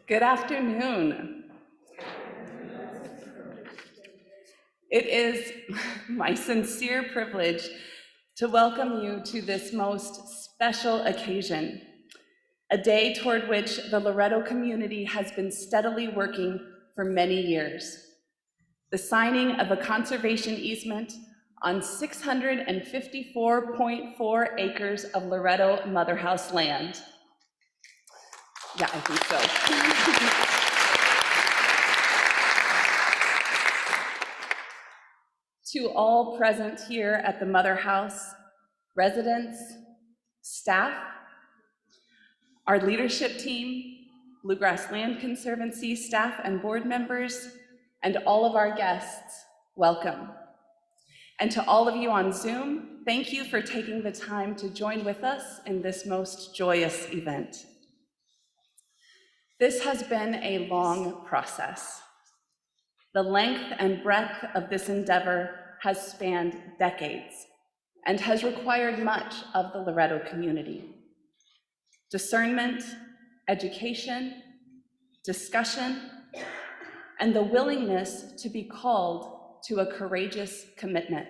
Good afternoon. It is my sincere privilege to welcome you to this most special occasion, a day toward which the Loretto community has been steadily working for many years. The signing of a conservation easement on 654.4 acres of Loretto Motherhouse land. Yeah, I think so. To all present here at the Motherhouse, residents, staff, our leadership team, Bluegrass Land Conservancy staff and board members, and all of our guests, welcome. And to all of you on Zoom, thank you for taking the time to join with us in this most joyous event. This has been a long process. The length and breadth of this endeavor has spanned decades and has required much of the Loretto community. Discernment, education, discussion, and the willingness to be called to a courageous commitment.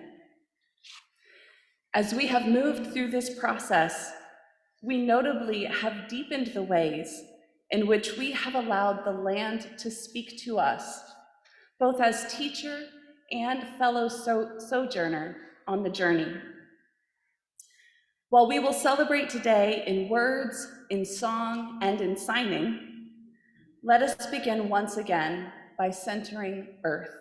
As we have moved through this process, we notably have deepened the ways in which we have allowed the land to speak to us, both as teacher and fellow sojourner on the journey. While we will celebrate today in words, in song, and in signing, let us begin once again by centering Earth.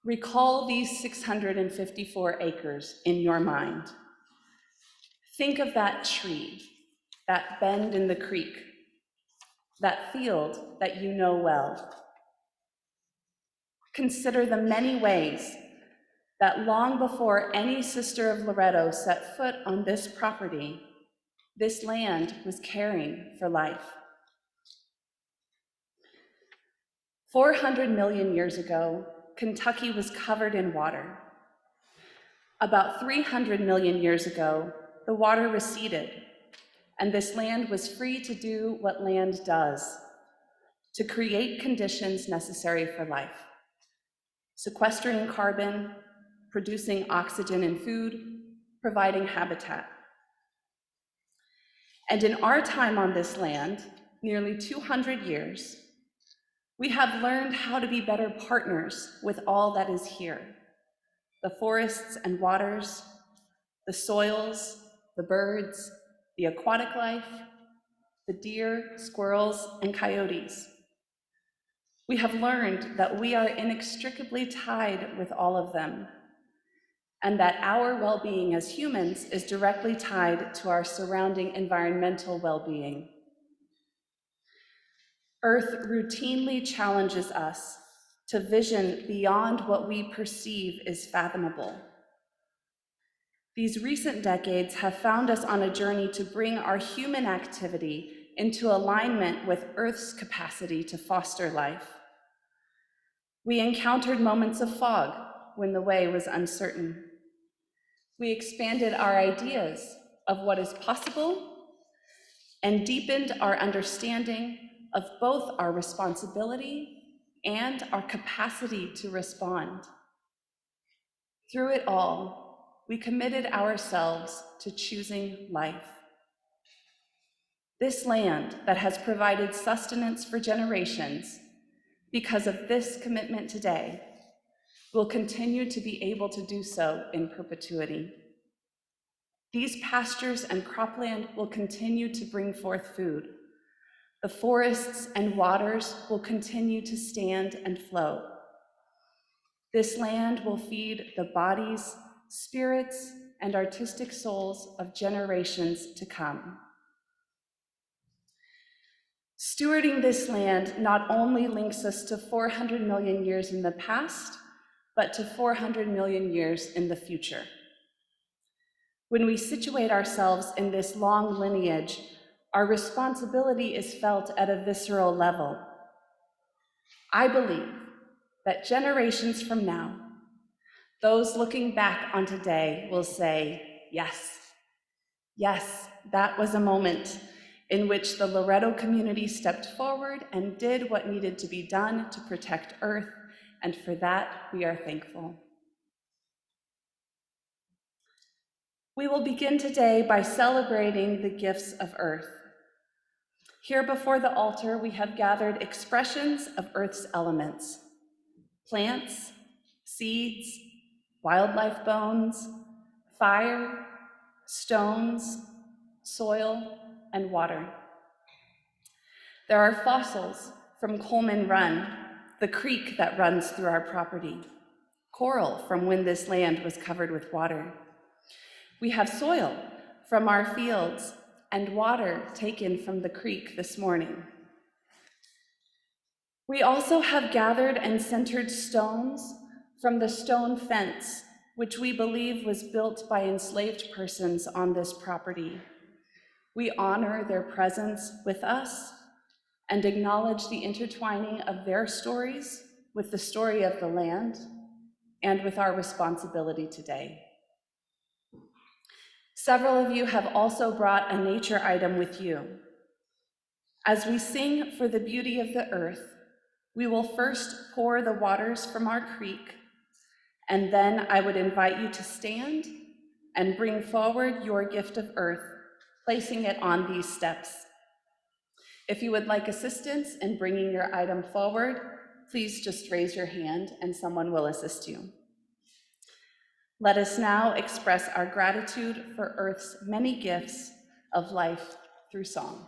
Recall these 654 acres in your mind. Think of that tree, that bend in the creek, that field that you know well. Consider the many ways that long before any sister of Loretto set foot on this property, this land was caring for life. 400 million years ago, Kentucky was covered in water. About 300 million years ago, the water receded, and this land was free to do what land does, to create conditions necessary for life, sequestering carbon, producing oxygen and food, providing habitat. And in our time on this land, nearly 200 years, we have learned how to be better partners with all that is here: the forests and waters, the soils, the birds, the aquatic life, the deer, squirrels, and coyotes. We have learned that we are inextricably tied with all of them, and that our well-being as humans is directly tied to our surrounding environmental well-being. Earth routinely challenges us to vision beyond what we perceive is fathomable. These recent decades have found us on a journey to bring our human activity into alignment with Earth's capacity to foster life. We encountered moments of fog when the way was uncertain. We expanded our ideas of what is possible and deepened our understanding of both our responsibility and our capacity to respond. Through it all, we committed ourselves to choosing life. This land that has provided sustenance for generations, because of this commitment today, will continue to be able to do so in perpetuity. These pastures and cropland will continue to bring forth food. The forests and waters will continue to stand and flow. This land will feed the bodies, spirits, and artistic souls of generations to come. Stewarding this land not only links us to 400 million years in the past, but to 400 million years in the future. When we situate ourselves in this long lineage, our responsibility is felt at a visceral level. I believe that generations from now, those looking back on today will say, yes, that was a moment in which the Loretto community stepped forward and did what needed to be done to protect Earth, and for that we are thankful. We will begin today by celebrating the gifts of Earth. Here before the altar, we have gathered expressions of Earth's elements: plants, seeds, wildlife bones, fire, stones, soil, and water. There are fossils from Coleman Run, the creek that runs through our property, coral from when this land was covered with water. We have soil from our fields and water taken from the creek this morning. We also have gathered and centered stones from the stone fence, which we believe was built by enslaved persons on this property. We honor their presence with us and acknowledge the intertwining of their stories with the story of the land and with our responsibility today. Several of you have also brought a nature item with you. As we sing for the beauty of the earth, we will first pour the waters from our creek, and then I would invite you to stand and bring forward your gift of earth, placing it on these steps. If you would like assistance in bringing your item forward, please just raise your hand and someone will assist you. Let us now express our gratitude for Earth's many gifts of life through song.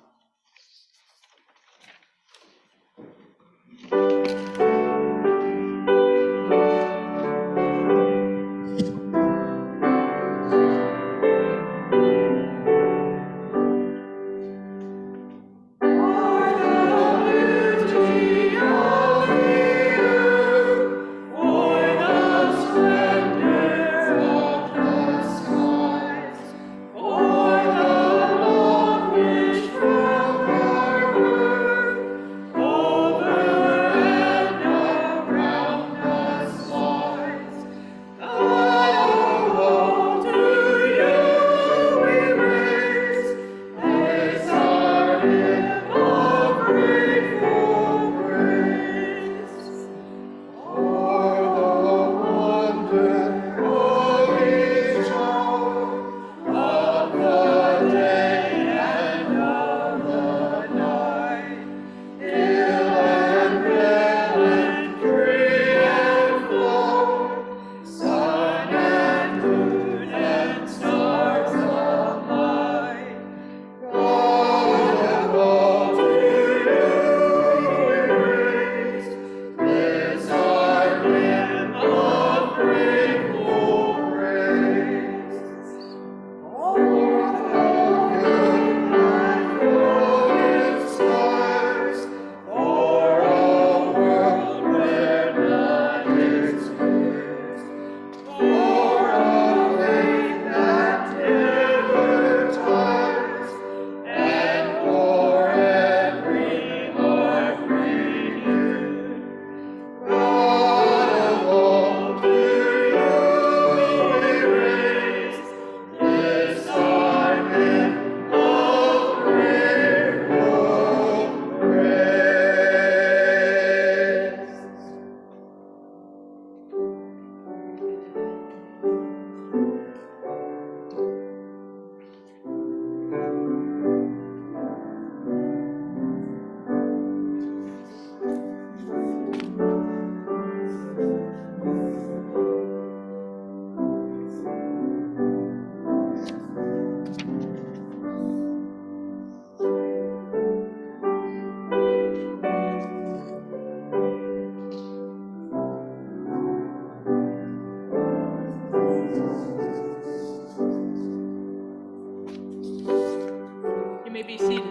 You may be seated.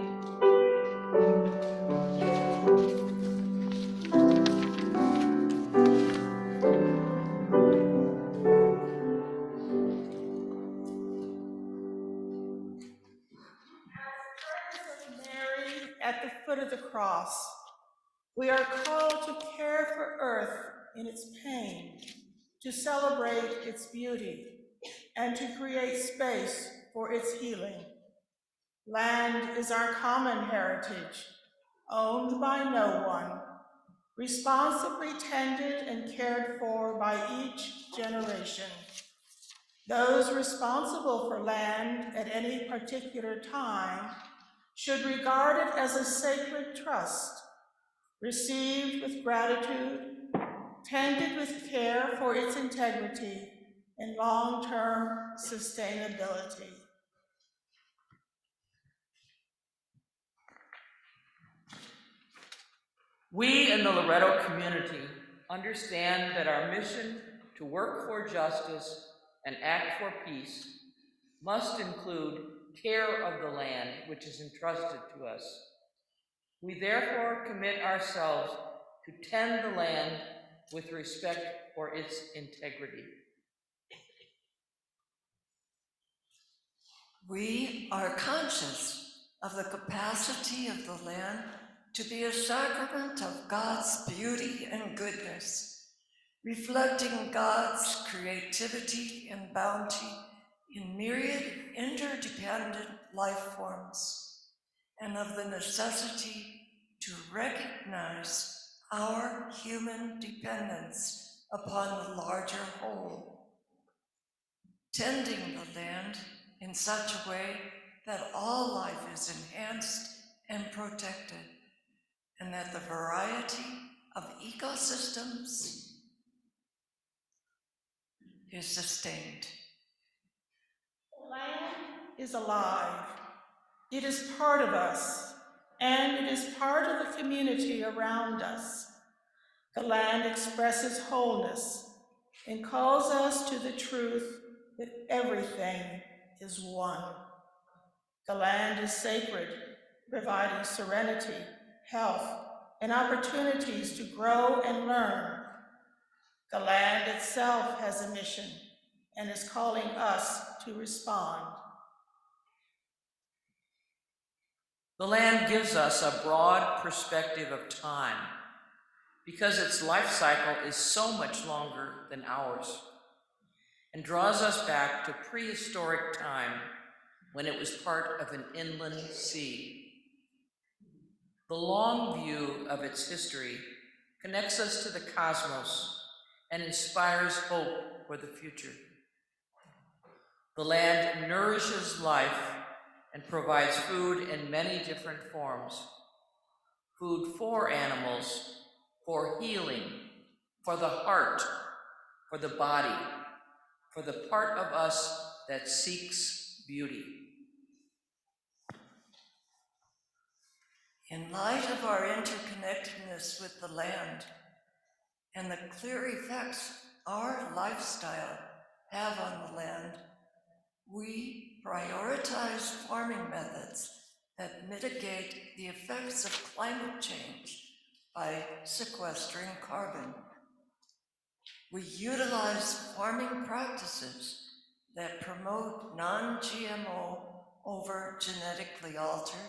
Mary at the foot of the cross, we are called to care for Earth in its pain, to celebrate its beauty, and to create space for its healing. Land is our common heritage, owned by no one, responsibly tended and cared for by each generation. Those responsible for land at any particular time should regard it as a sacred trust, received with gratitude, tended with care for its integrity and long-term sustainability. We in the Loretto community understand that our mission to work for justice and act for peace must include care of the land which is entrusted to us. We therefore commit ourselves to tend the land with respect for its integrity. We are conscious of the capacity of the land to be a sacrament of God's beauty and goodness, reflecting God's creativity and bounty in myriad interdependent life forms, and of the necessity to recognize our human dependence upon the larger whole. Tending the land in such a way that all life is enhanced and protected, and that the variety of ecosystems is sustained. The land is alive. It is part of us, and it is part of the community around us. The land expresses wholeness and calls us to the truth that everything is one. The land is sacred, providing serenity, health, and opportunities to grow and learn. The land itself has a mission and is calling us to respond. The land gives us a broad perspective of time because its life cycle is so much longer than ours and draws us back to prehistoric time when it was part of an inland sea. The long view of its history connects us to the cosmos and inspires hope for the future. The land nourishes life and provides food in many different forms. Food for animals, for healing, for the heart, for the body, for the part of us that seeks beauty. In light of our interconnectedness with the land and the clear effects our lifestyle have on the land, we prioritize farming methods that mitigate the effects of climate change by sequestering carbon. We utilize farming practices that promote non-GMO over genetically altered,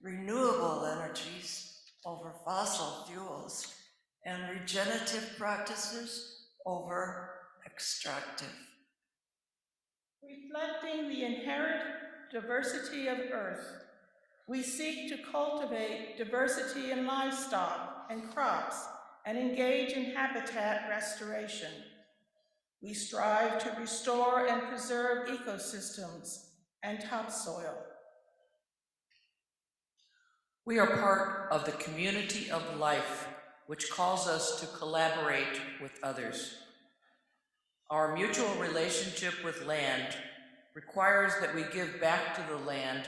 renewable energies over fossil fuels, and regenerative practices over extractive. Reflecting the inherent diversity of Earth, we seek to cultivate diversity in livestock and crops and engage in habitat restoration. We strive to restore and preserve ecosystems and topsoil. We are part of the community of life, which calls us to collaborate with others. Our mutual relationship with land requires that we give back to the land,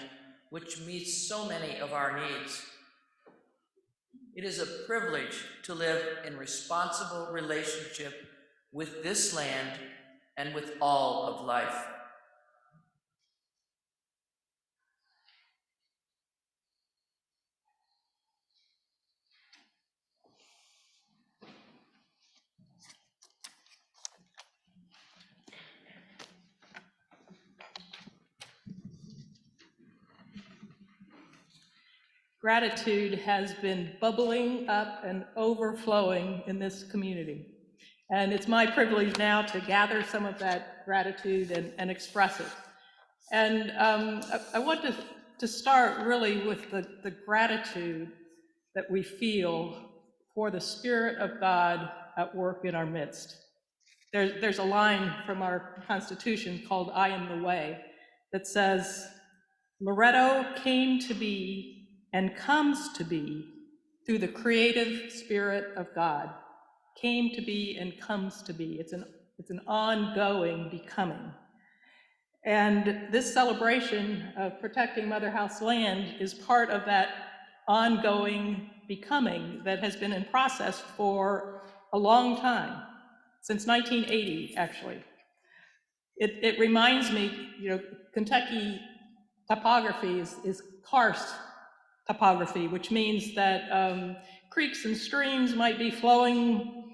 which meets so many of our needs. It is a privilege to live in responsible relationship with this land and with all of life. Gratitude has been bubbling up and overflowing in this community. And it's my privilege now to gather some of that gratitude and express it. And I want to to start really with the gratitude that we feel for the Spirit of God at work in our midst. There's a line from our Constitution called "I am the way" that says, Loretto came to be and comes to be through the creative Spirit of God. Came to be and comes to be. It's an ongoing becoming. And this celebration of protecting Motherhouse land is part of that ongoing becoming that has been in process for a long time, since 1980, actually. It reminds me, Kentucky topography is karst topography, which means that creeks and streams might be flowing,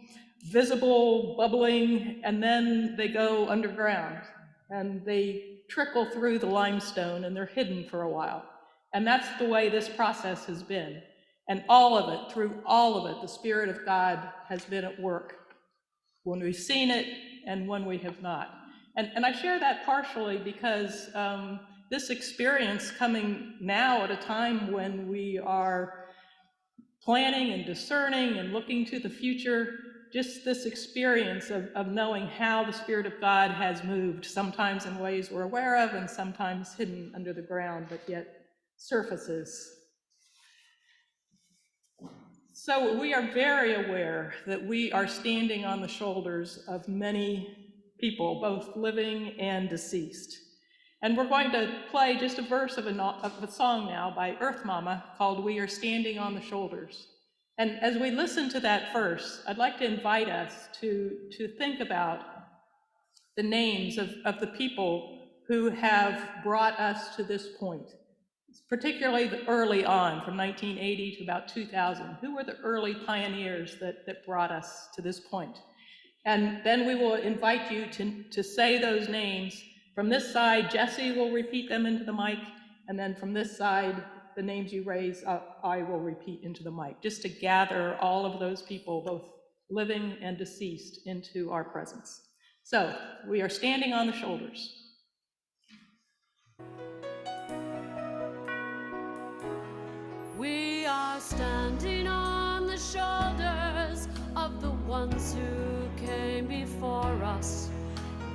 visible, bubbling, and then they go underground and they trickle through the limestone and they're hidden for a while. And that's the way this process has been. And all of it, through all of it, the Spirit of God has been at work when we've seen it and when we have not. And I share that partially because this experience coming now at a time when we are planning and discerning and looking to the future, just this experience of knowing how the Spirit of God has moved, sometimes in ways we're aware of and sometimes hidden under the ground, but yet surfaces. So we are very aware that we are standing on the shoulders of many people, both living and deceased. And we're going to play just a verse of a song now by Earth Mama called "We Are Standing on the Shoulders." And as we listen to that verse, I'd like to invite us to think about the names of the people who have brought us to this point, particularly early on, from 1980 to about 2000. Who were the early pioneers that brought us to this point? And then we will invite you to say those names. From this side, Jesse will repeat them into the mic, and then from this side, the names you raise up, I will repeat into the mic, just to gather all of those people, both living and deceased, into our presence. So, we are standing on the shoulders. We are standing on the shoulders of the ones who came before us.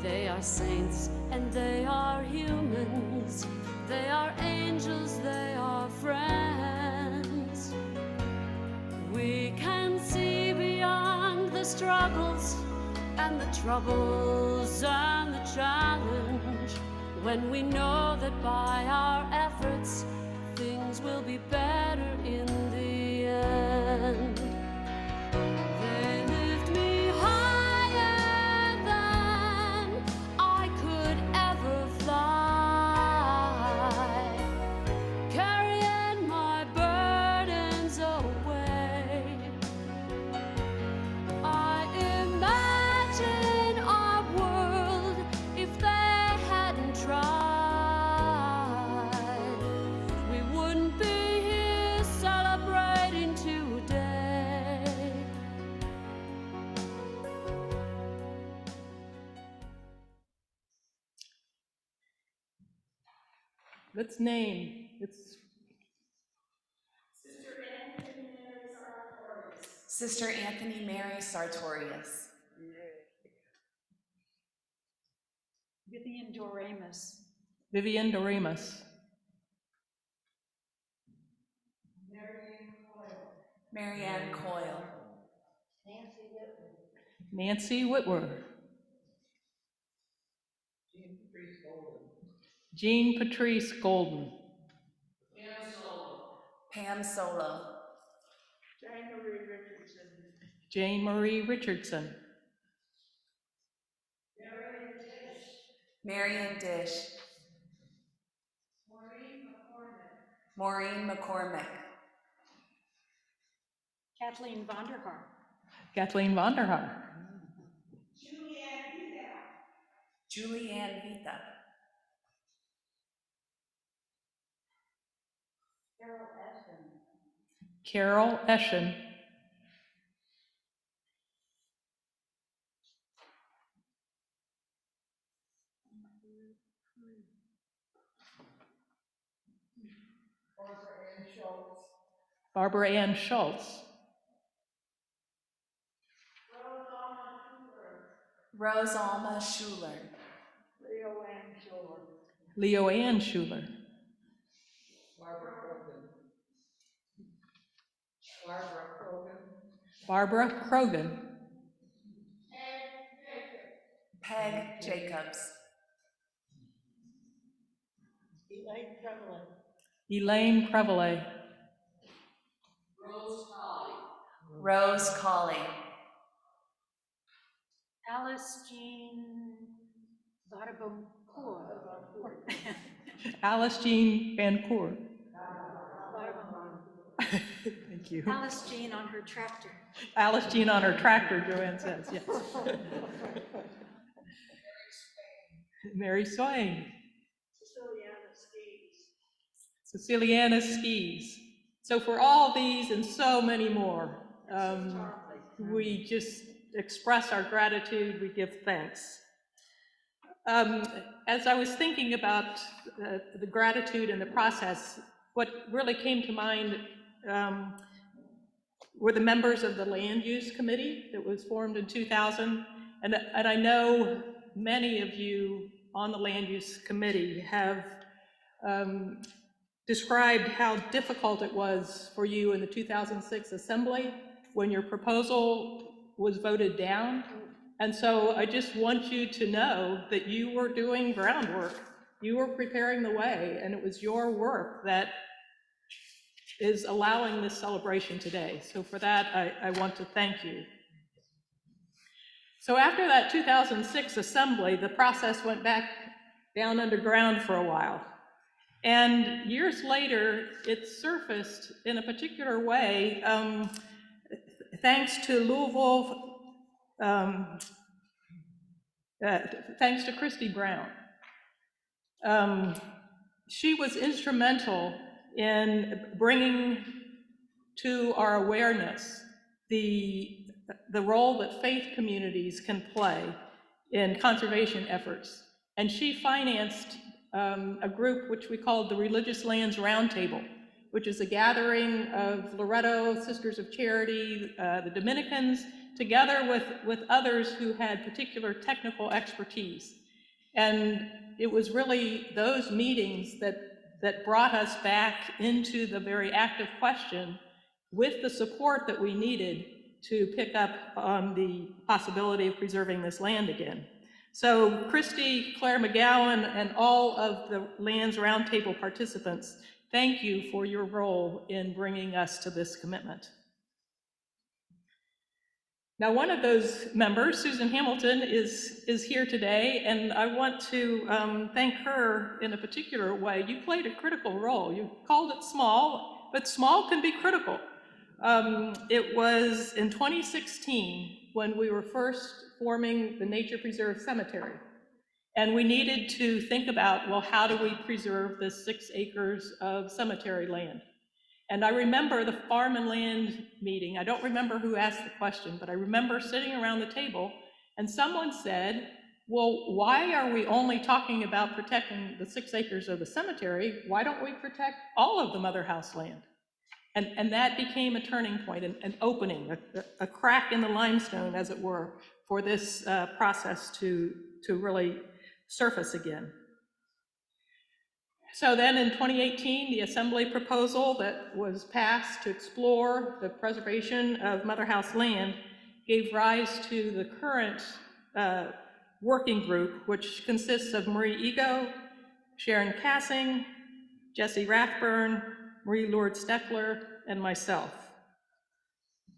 They are saints and they are humans. They are angels, they are friends. We can see beyond the struggles and the troubles and the challenge when we know that by our efforts things will be better in the end. They lift me higher than I could ever fly, carrying my burdens away. I imagine our world if they hadn't tried. Let's name. It's Sister Anthony Mary Sartorius. Vivian Doremus. Vivian Doremus. Marianne Coyle. Nancy Whitwer. Jean Patrice Golden. Pam Solo. Jane Marie Richardson. Marion Dish. Maureen McCormick. Kathleen Vonderhaar. Kathleen Vonderhaar. Julianne Vita. Carol Eschen. Barbara Ann Schultz, Rose Alma Schuler. Leo Ann Schuler, Barbara Krogan, Peg Jacobs. Elaine Crevelet, Rose Colley. Alice Jean Varaboncourt. Alice Jean Vancourt. Thank you. Alice Jean on her tractor. Alice Jean on her tractor, Joanne says, yes. Mary Swain. Ceciliana Skis. So for all these and so many more, we just express our gratitude, we give thanks. As I was thinking about the gratitude and the process, what really came to mind were the members of the Land Use Committee that was formed in 2000. And I know many of you on the Land Use Committee have described how difficult it was for you in the 2006 Assembly when your proposal was voted down. And so I just want you to know that you were doing groundwork. You were preparing the way, and it was your work that is allowing this celebration today. So for that, I want to thank you. So after that 2006 Assembly, the process went back down underground for a while. And years later, it surfaced in a particular way, thanks to Louisville, thanks to Christy Brown. She was instrumental in bringing to our awareness the role that faith communities can play in conservation efforts. And she financed a group which we called the Religious Lands Roundtable, which is a gathering of Loretto Sisters of Charity, the Dominicans, together with others who had particular technical expertise. And it was really those meetings that brought us back into the very active question with the support that we needed to pick up on the possibility of preserving this land again. So Christy, Claire McGowan, and all of the Lands Roundtable participants, thank you for your role in bringing us to this commitment. Now, one of those members, Susan Hamilton, is here today, and I want to thank her in a particular way. You played a critical role. You called it small, but small can be critical. It was in 2016 when we were first forming the Nature Preserve Cemetery, and we needed to think about, well, how do we preserve this 6 acres of cemetery land? And I remember the Farm and Land meeting. I don't remember who asked the question, but I remember sitting around the table and someone said, well, why are we only talking about protecting the 6 acres of the cemetery? Why don't we protect all of the Motherhouse land? And that became a turning point, an opening, a crack in the limestone, as it were, for this process to really surface again. So then in 2018, the Assembly proposal that was passed to explore the preservation of Motherhouse land gave rise to the current working group, which consists of Marie Ego, Sharon Cassing, Jesse Rathburn, Marie Lourdes Steckler, and myself.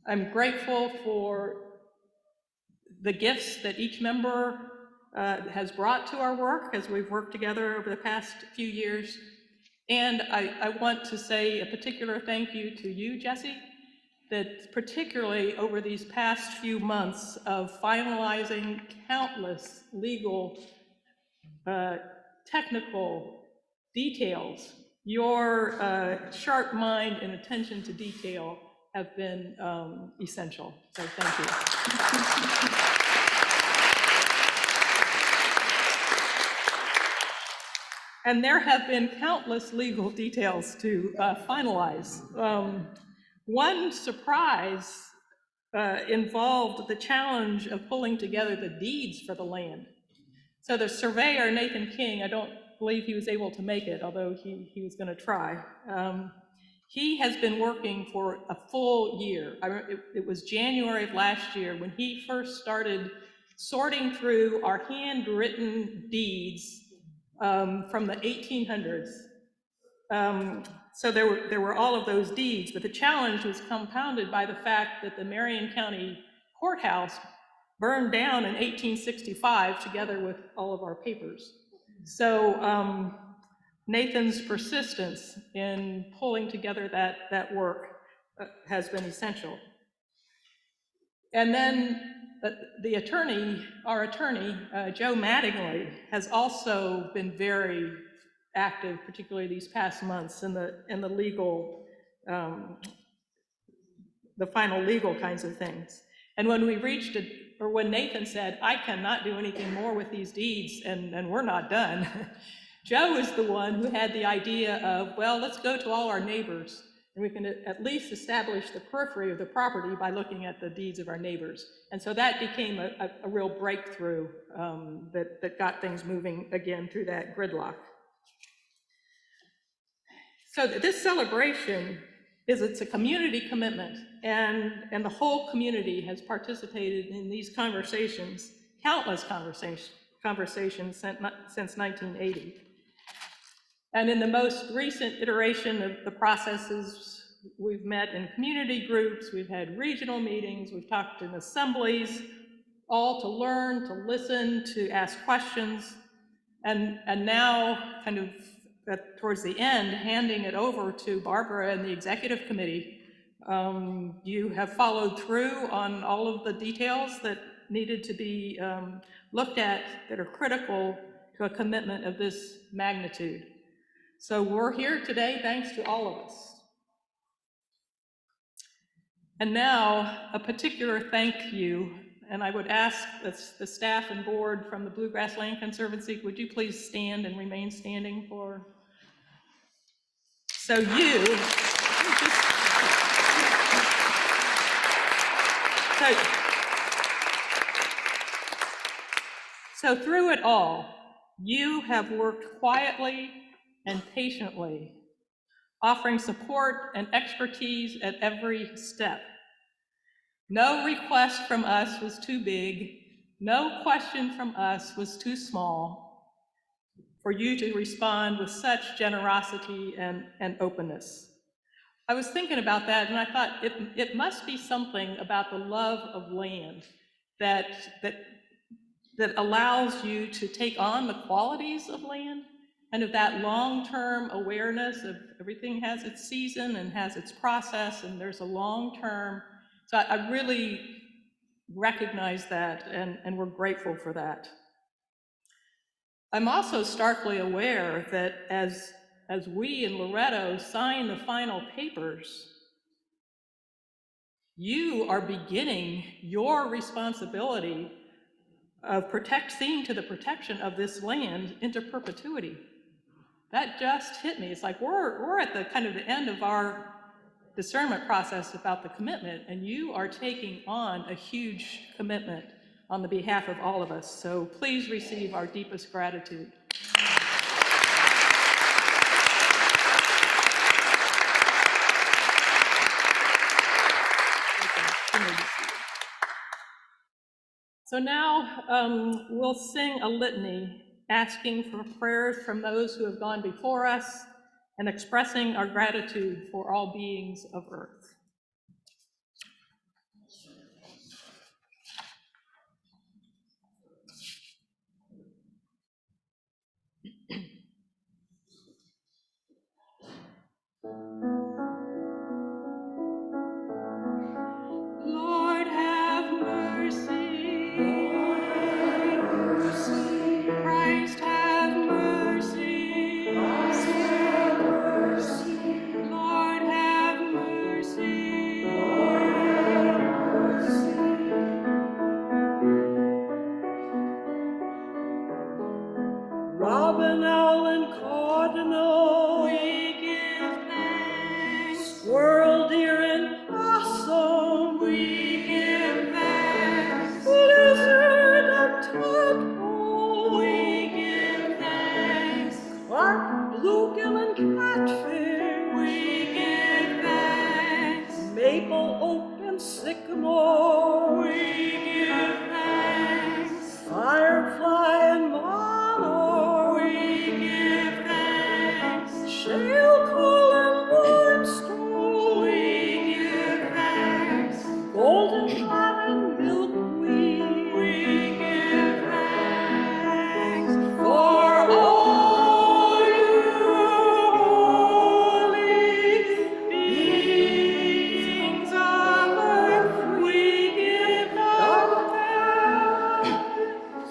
I'm grateful for the gifts that each member has brought to our work as we've worked together over the past few years. And I want to say a particular thank you to you, Jesse, that particularly over these past few months of finalizing countless legal, technical details, your sharp mind and attention to detail have been essential. So thank you. And there have been countless legal details to finalize. One surprise involved the challenge of pulling together the deeds for the land. So the surveyor, Nathan King, I don't believe he was able to make it, although he was going to try. He has been working for a full year. It was January of last year when he first started sorting through our handwritten deeds from the 1800s. So there were all of those deeds, but the challenge was compounded by the fact that the Marion County Courthouse burned down in 1865 together with all of our papers. So Nathan's persistence in pulling together that work has been essential. And then the attorney, our attorney, Joe Mattingly, has also been very active, particularly these past months, in the legal, the final legal kinds of things. And when we reached it, or when Nathan said, I cannot do anything more with these deeds, and we're not done, Joe is the one who had the idea of, well, let's go to all our neighbors, and we can at least establish the periphery of the property by looking at the deeds of our neighbors. And so that became a real breakthrough that got things moving again through that gridlock. So this celebration it's a community commitment, and the whole community has participated in these conversations, countless conversations since 1980. And in the most recent iteration of the processes, we've met in community groups, we've had regional meetings, we've talked in assemblies, all to learn, to listen, to ask questions, and now kind of towards the end, handing it over to Barbara and the executive committee. You have followed through on all of the details that needed to be looked at that are critical to a commitment of this magnitude. So we're here today thanks to all of us. And now a particular thank you, and I would ask the staff and board from the Bluegrass Land Conservancy, would you please stand and remain standing for... So so through it all, you have worked quietly and patiently, offering support and expertise at every step. No request from us was too big, no question from us was too small for you to respond with such generosity and openness. I was thinking about that, and I thought it must be something about the love of land that allows you to take on the qualities of land, and of that long-term awareness of everything has its season and has its process, and there's a long-term. So I really recognize that, and we're grateful for that. I'm also starkly aware that as we in Loretto sign the final papers, you are beginning your responsibility of seeing to the protection of this land into perpetuity. That just hit me. It's like we're at the kind of the end of our discernment process about the commitment, and you are taking on a huge commitment on the behalf of all of us. So please receive our deepest gratitude. So now we'll sing a litany asking for prayers from those who have gone before us and expressing our gratitude for all beings of earth. Lord have mercy. Lord have mercy. Christ have mercy. Christ have mercy. Lord have mercy. Lord have mercy. Robin, owl, and cardinal, we give thanks. maple, oak, and sycamore. We give thanks. Firefly and monarch. We give thanks. Shale, coal, and limestone. We give thanks. Goldenrod and milkweed. We give thanks for all you holy beings of earth. We give them thanks.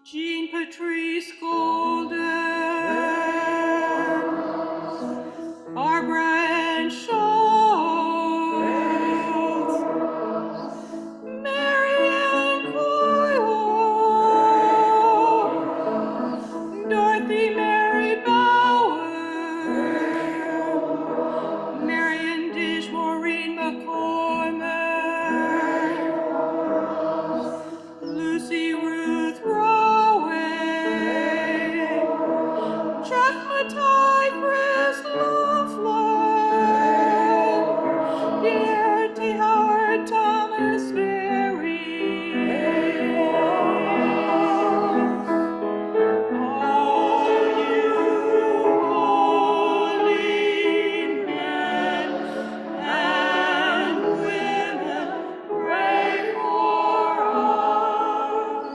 Jean Patrice Golden, Barbara and Schultz, Marianne Coyle, Dorothy Mary Bauer, Marion Dish, Maureen McCormick, Lucy Ruth Rowan, Chuck Matai, Chris Laughlin, Pierre T. Howard, Thomas Berry. All you holy men and women, pray for us.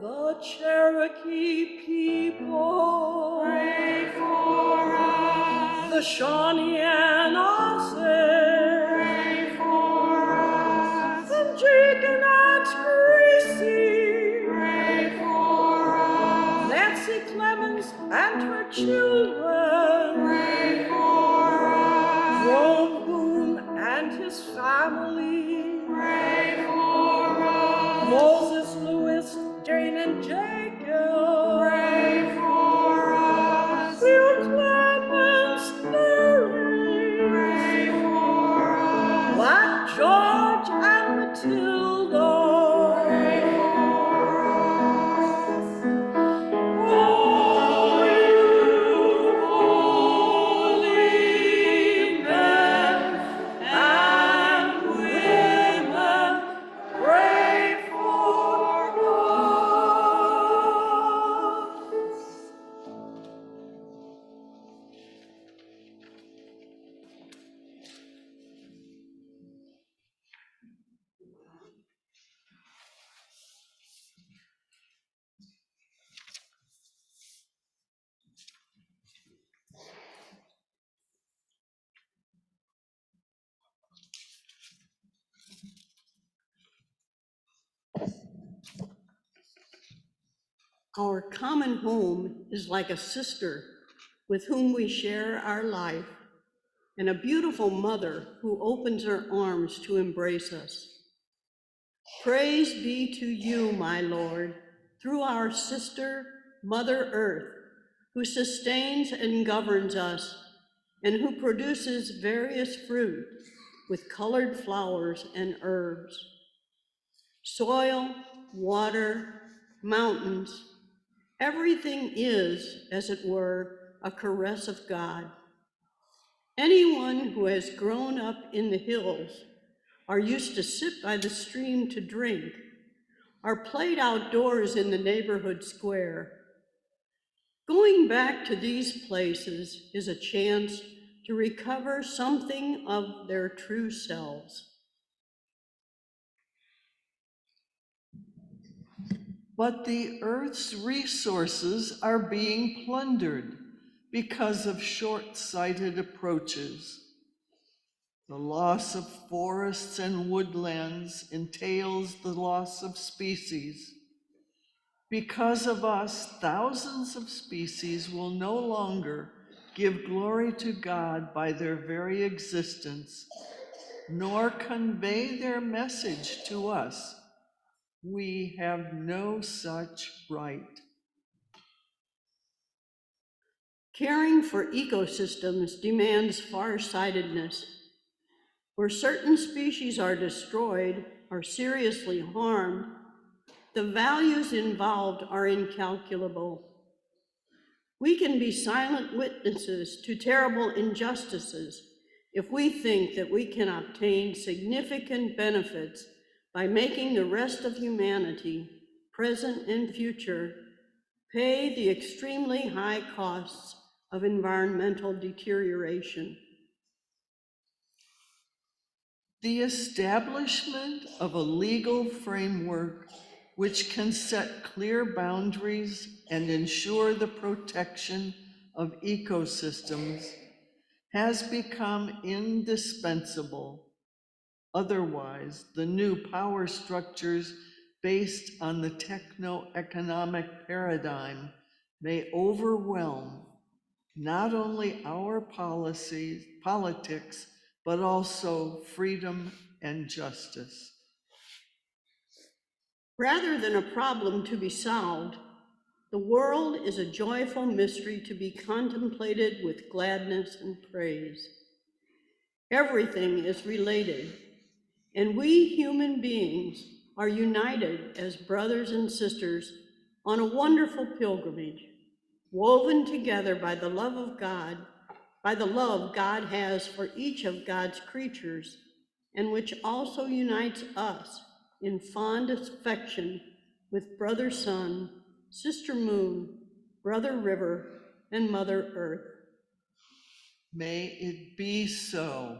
The Cherokee people. Pray for us. The Shawnee and Osage. Pray for us. And Jake and Aunt Gracie. Pray for us. Nancy Clemens and her children. Pray for us. Jerome Boone and his family. Pray for us. Moses, Lewis, Jane, and Jacob. Pray for us. Bill Clemens, Mary. Pray for us. Black George and Matilda. Pray for us. All you holy men and women, pray for us. Our common home is like a sister with whom we share our life, and a beautiful mother who opens her arms to embrace us. Praise be to you, my Lord, through our sister, Mother Earth, who sustains and governs us, and who produces various fruit with colored flowers and herbs. Soil, water, mountains, everything is, as it were, a caress of God. Anyone who has grown up in the hills, are used to sit by the stream to drink, or played outdoors in the neighborhood square. Going back to these places is a chance to recover something of their true selves. But the earth's resources are being plundered because of short-sighted approaches. The loss of forests and woodlands entails the loss of species. Because of us, thousands of species will no longer give glory to God by their very existence, nor convey their message to us. We have no such right. Caring for ecosystems demands farsightedness. Where certain species are destroyed or seriously harmed, the values involved are incalculable. We can be silent witnesses to terrible injustices if we think that we can obtain significant benefits by making the rest of humanity, present and future, pay the extremely high costs of environmental deterioration. The establishment of a legal framework which can set clear boundaries and ensure the protection of ecosystems has become indispensable. Otherwise, the new power structures based on the techno-economic paradigm may overwhelm not only our politics, but also freedom and justice. Rather than a problem to be solved, the world is a joyful mystery to be contemplated with gladness and praise. Everything is related, and we human beings are united as brothers and sisters on a wonderful pilgrimage, woven together by the love of God, by the love God has for each of God's creatures, and which also unites us in fond affection with Brother Sun, Sister Moon, Brother River, and Mother Earth. May it be so.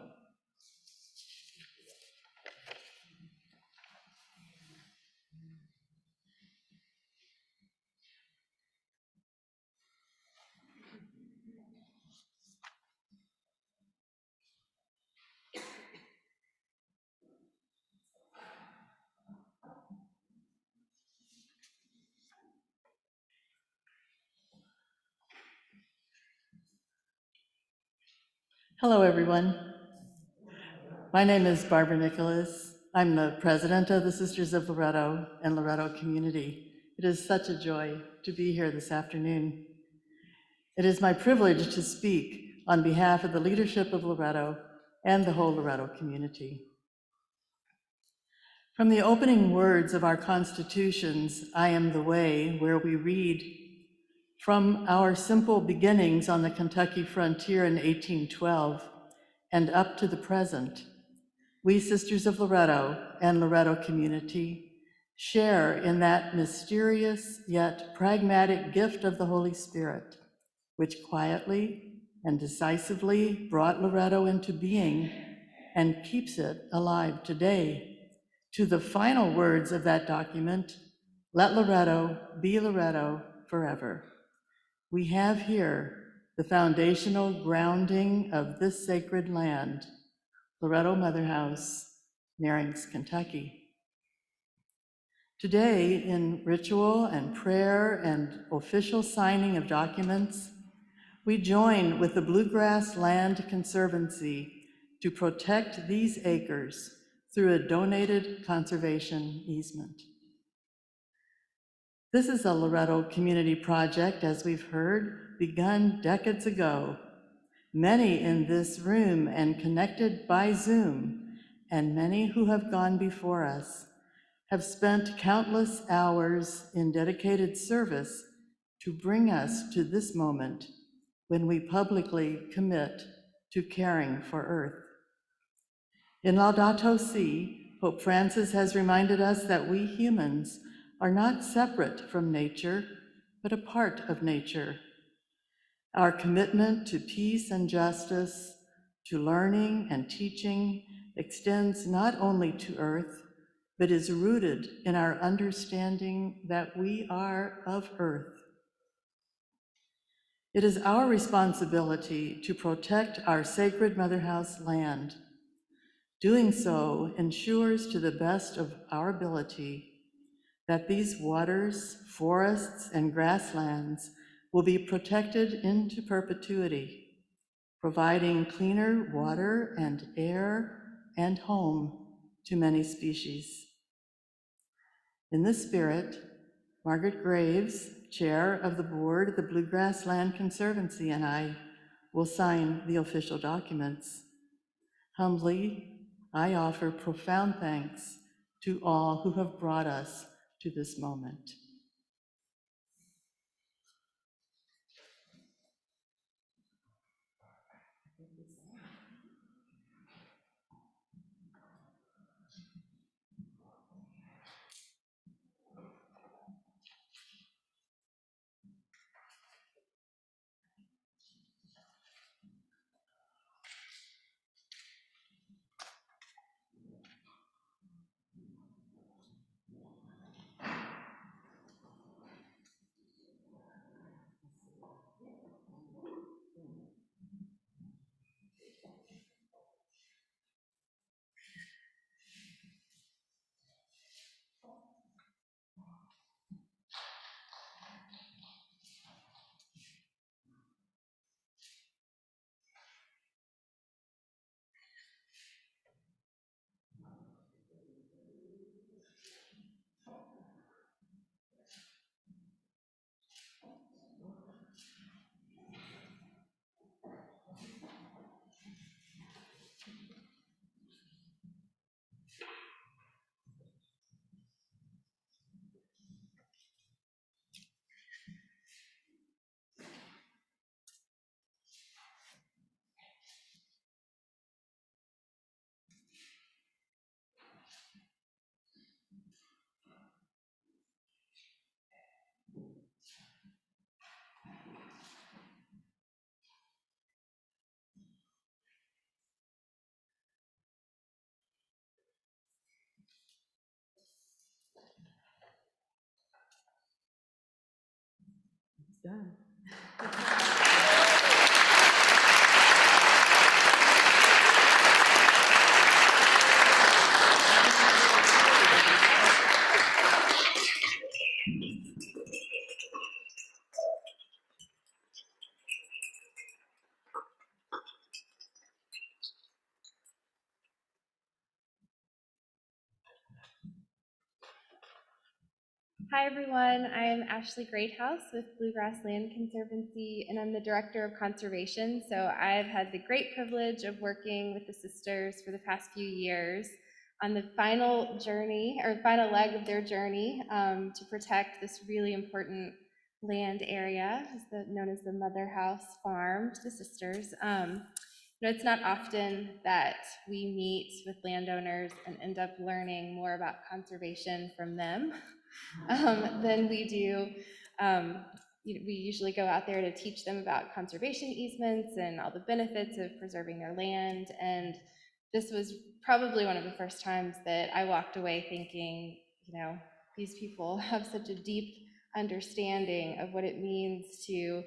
Hello, everyone. My name is Barbara Nicholas. I'm the president of the Sisters of Loretto and Loretto community. It is such a joy to be here this afternoon. It is my privilege to speak on behalf of the leadership of Loretto and the whole Loretto community. From the opening words of our constitutions, I am the way, where we read, from our simple beginnings on the Kentucky frontier in 1812 and up to the present, we Sisters of Loretto and Loretto community share in that mysterious yet pragmatic gift of the Holy Spirit, which quietly and decisively brought Loretto into being and keeps it alive today. To the final words of that document, let Loretto be Loretto forever. We have here the foundational grounding of this sacred land, Loretto Motherhouse, Narings, Kentucky. Today, in ritual and prayer and official signing of documents, we join with the Bluegrass Land Conservancy to protect these acres through a donated conservation easement. This is a Loretto community project, as we've heard, begun decades ago. Many in this room and connected by Zoom, and many who have gone before us, have spent countless hours in dedicated service to bring us to this moment when we publicly commit to caring for Earth. In Laudato Si, Pope Francis has reminded us that we humans are not separate from nature, but a part of nature. Our commitment to peace and justice, to learning and teaching, extends not only to Earth, but is rooted in our understanding that we are of Earth. It is our responsibility to protect our sacred Motherhouse land. Doing so ensures to the best of our ability that these waters, forests, and grasslands will be protected into perpetuity, providing cleaner water and air and home to many species. In this spirit, Margaret Graves, chair of the board of the Bluegrass Land Conservancy, and I will sign the official documents. Humbly, I offer profound thanks to all who have brought us to this moment. done. Hi everyone, I'm Ashley Greathouse with Bluegrass Land Conservancy and I'm the Director of Conservation. So I've had the great privilege of working with the sisters for the past few years on the final journey or final leg of their journey to protect this really important land area known as the Motherhouse Farm to the sisters. It's not often that we meet with landowners and end up learning more about conservation from them than we do. We usually go out there to teach them about conservation easements and all the benefits of preserving their land. And this was probably one of the first times that I walked away thinking, these people have such a deep understanding of what it means to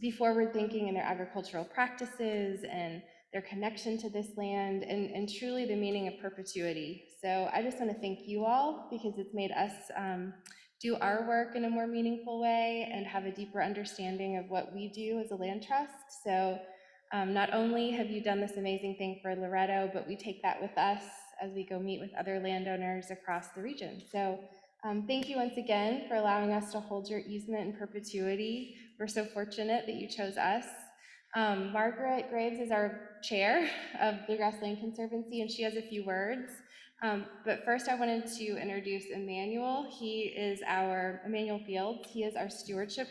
be forward thinking in their agricultural practices and their connection to this land and truly the meaning of perpetuity. So I just want to thank you all because it's made us do our work in a more meaningful way and have a deeper understanding of what we do as a land trust. So not only have you done this amazing thing for Loretto, but we take that with us as we go meet with other landowners across the region. So thank you once again for allowing us to hold your easement in perpetuity. We're so fortunate that you chose us. Margaret Graves is our chair of Bluegrass Land Conservancy, and she has a few words. But first I wanted to introduce Emmanuel. Emmanuel Fields. He is our stewardship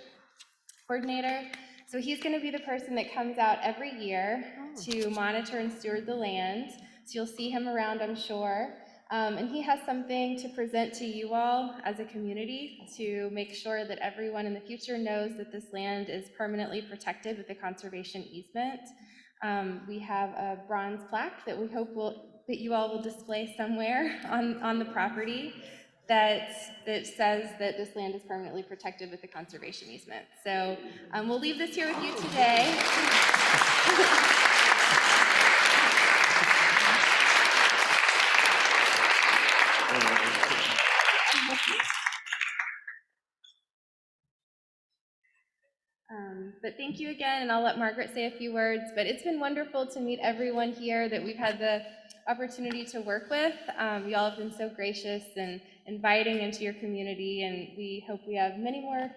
coordinator. So he's going to be the person that comes out every year to monitor and steward the land. So you'll see him around, I'm sure. And he has something to present to you all as a community to make sure that everyone in the future knows that this land is permanently protected with the conservation easement. We have a bronze plaque that we hope that you all will display somewhere on the property that says that this land is permanently protected with the conservation easement. So we'll leave this here with you today. But thank you again, and I'll let Margaret say a few words. But it's been wonderful to meet everyone here that we've had the opportunity to work with. You all have been so gracious and inviting into your community, and we hope we have many more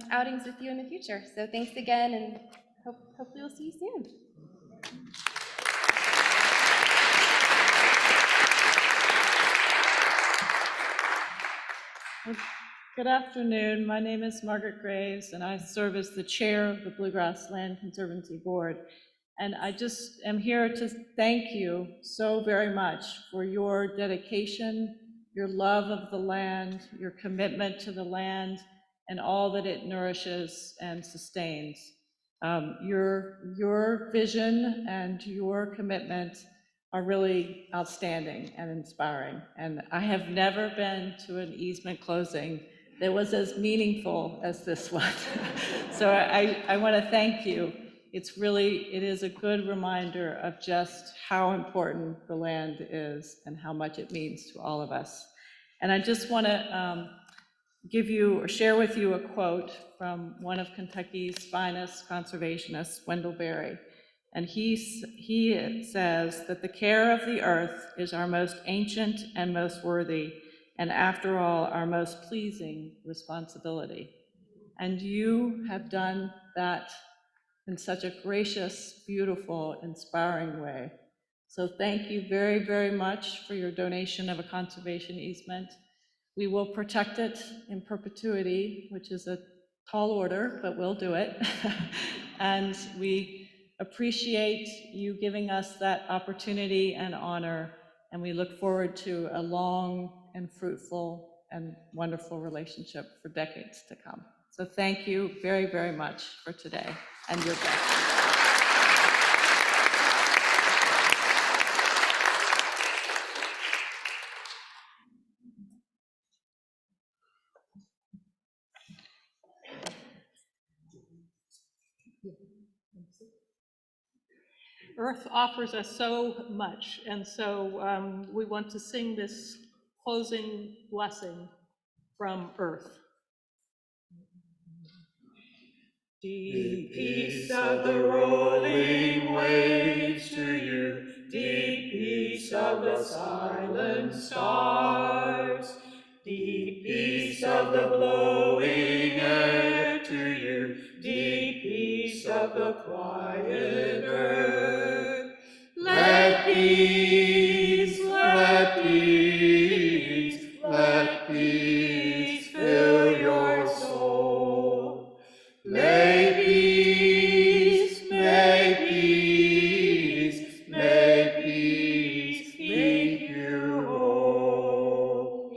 outings with you in the future. So thanks again, and hopefully we'll see you soon. Good afternoon. My name is Margaret Graves, and I serve as the chair of the Bluegrass Land Conservancy Board. And I just am here to thank you so very much for your dedication, your love of the land, your commitment to the land, and all that it nourishes and sustains. Your vision and your commitment are really outstanding and inspiring. And I have never been to an easement closing that was as meaningful as this one. So I want to thank you. It is a good reminder of just how important the land is and how much it means to all of us. And I just want to share with you a quote from one of Kentucky's finest conservationists, Wendell Berry. And he says that the care of the earth is our most ancient and most worthy, and after all, our most pleasing responsibility. And you have done that in such a gracious, beautiful, inspiring way. So thank you very, very much for your donation of a conservation easement. We will protect it in perpetuity, which is a tall order, but we'll do it. And we appreciate you giving us that opportunity and honor, and we look forward to a long and fruitful and wonderful relationship for decades to come. So thank you very, very much for today and your best. Earth offers us so much, and so we want to sing this closing blessing from Earth. Deep peace of the rolling waves to you, deep peace of the silent stars, deep peace of the blowing air to you, deep peace of the quiet earth. Let peace, let peace, let peace fill your soul. May peace, may peace, may peace keep you whole.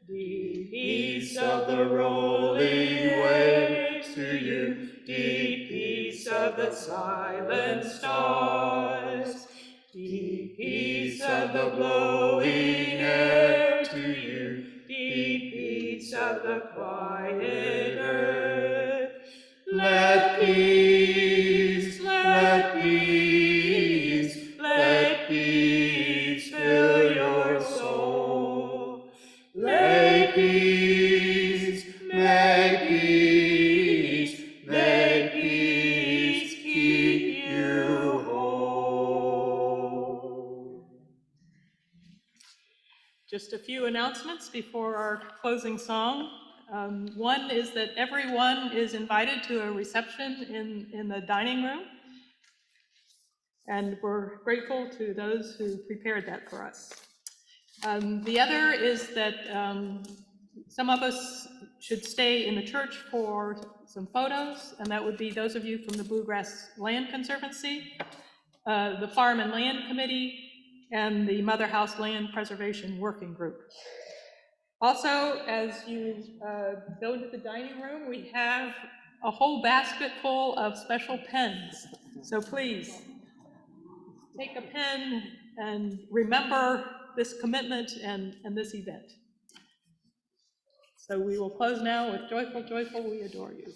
Deep peace of the rolling waves to you, deep peace of the silent stars, deep peace of the blowing air to you, deep peace of the quiet earth. Let peace, let peace, let peace fill your soul. May peace, may peace, may peace keep you whole. Just a few announcements before our closing song. One is that everyone is invited to a reception in the dining room, and we're grateful to those who prepared that for us. The other is that some of us should stay in the church for some photos, and that would be those of you from the Bluegrass Land Conservancy, the Farm and Land Committee, and the Motherhouse Land Preservation Working Group. Also, as you go into the dining room, we have a whole basket full of special pens. So please, take a pen and remember this commitment and this event. So we will close now with Joyful, Joyful, we adore you.